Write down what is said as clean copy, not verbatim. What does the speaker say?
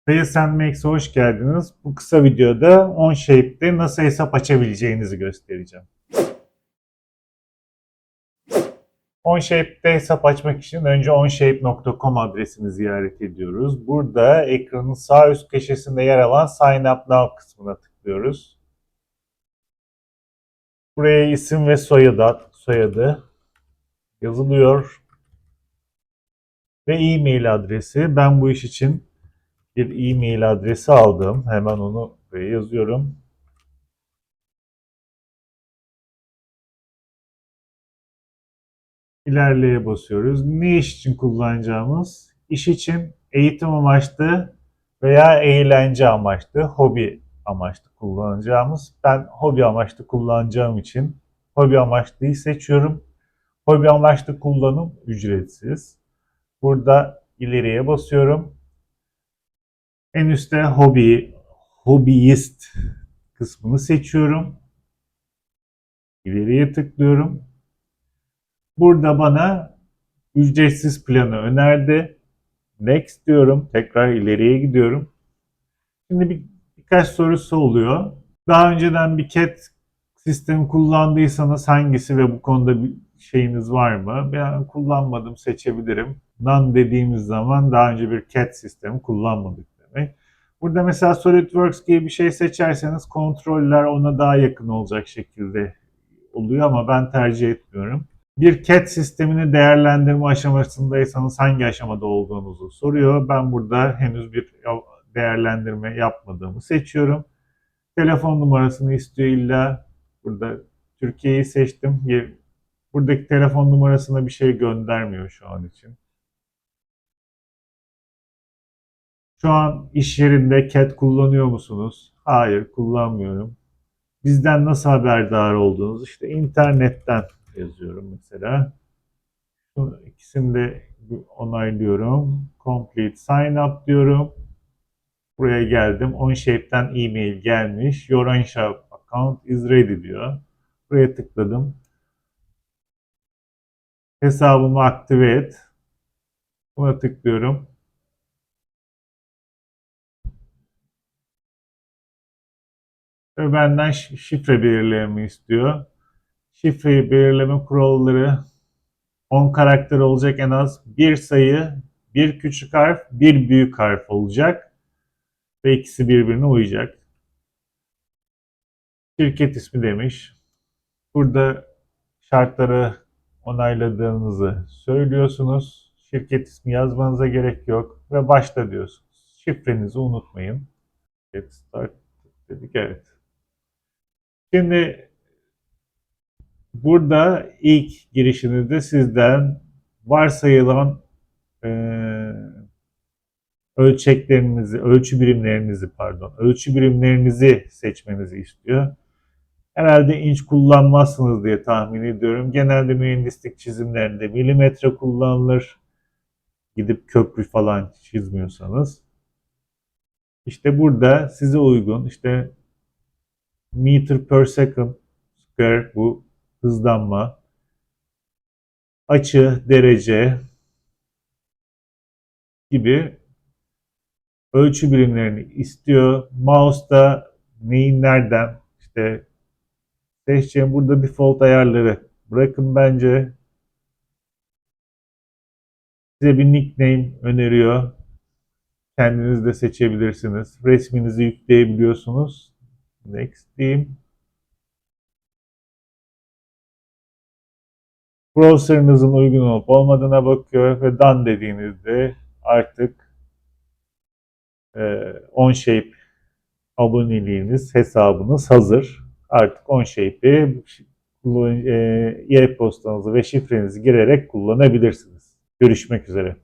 Sales and Makes'e hoş geldiniz. Bu kısa videoda OnShape'de nasıl hesap açabileceğinizi göstereceğim. OnShape'de hesap açmak için önce onshape.com adresini ziyaret ediyoruz. Burada ekranın sağ üst köşesinde yer alan Sign Up Now kısmına tıklıyoruz. Buraya isim ve soyadı yazılıyor ve e-mail adresi. Ben bu iş için bir e-mail adresi aldım. Hemen onu buraya yazıyorum. İlerleye basıyoruz. Ne iş için kullanacağımız? İş için eğitim amaçlı veya eğlence amaçlı, hobi amaçlı kullanacağımız. Ben hobi amaçlı kullanacağım için hobi amaçlıyı seçiyorum. Hobi amaçlı kullanım ücretsiz. Burada ileriye basıyorum. En üstte hobbyist kısmını seçiyorum. İleriye tıklıyorum. Burada bana ücretsiz planı önerdi. Next diyorum. Tekrar ileriye gidiyorum. Şimdi birkaç sorusu oluyor. Daha önceden bir CAT sistemi kullandıysanız hangisi ve bu konuda bir şeyiniz var mı? Ben kullanmadım, seçebilirim. None dediğimiz zaman daha önce bir CAT sistemi kullanmadık demek. Burada mesela SolidWorks gibi bir şey seçerseniz kontroller ona daha yakın olacak şekilde oluyor ama ben tercih etmiyorum. Bir CAD sistemini değerlendirme aşamasındaysanız hangi aşamada olduğunuzu soruyor. Ben burada henüz bir değerlendirme yapmadığımı seçiyorum. Telefon numarasını istiyor illa. Burada Türkiye'yi seçtim. Buradaki telefon numarasına bir şey göndermiyor şu an için. Şu an iş yerinde CAD kullanıyor musunuz? Hayır, kullanmıyorum. Bizden nasıl haberdar olduğunuz? İşte internetten yazıyorum mesela. İkisini de onaylıyorum. Complete sign up diyorum. Buraya geldim. OnShape'den e-mail gelmiş. Your OnShape account is ready diyor. Buraya tıkladım. Hesabımı aktive et. Buna tıklıyorum. Ve benden şifre belirlememi istiyor. Şifreyi belirleme kuralları 10 karakter olacak, en az bir sayı, bir küçük harf, bir büyük harf olacak. Ve ikisi birbirine uyacak. Şirket ismi demiş. Burada şartları onayladığınızı söylüyorsunuz. Şirket ismi yazmanıza gerek yok ve başla diyorsunuz. Şifrenizi unutmayın. Get start dedik, evet. Şimdi burada ilk girişinizde sizden varsayılan e, ölçü birimlerinizi seçmenizi istiyor. Herhalde inç kullanmazsınız diye tahmin ediyorum. Genelde mühendislik çizimlerinde milimetre kullanılır. Gidip köprü falan çizmiyorsanız. İşte burada size uygun işte meter per second square, bu hızlanma. Açı, derece gibi ölçü birimlerini istiyor. Mouse'da neyin nereden işte seçeceğim, burada default ayarları bırakın bence. Size bir nickname öneriyor. Kendiniz de seçebilirsiniz. Resminizi yükleyebiliyorsunuz. Next diyeyim. Browser'ınızın uygun olup olmadığına bakıyor ve done dediğinizde artık OnShape aboneliğiniz, hesabınız hazır. Artık OnShape'i e-postanızı ve şifrenizi girerek kullanabilirsiniz. Görüşmek üzere.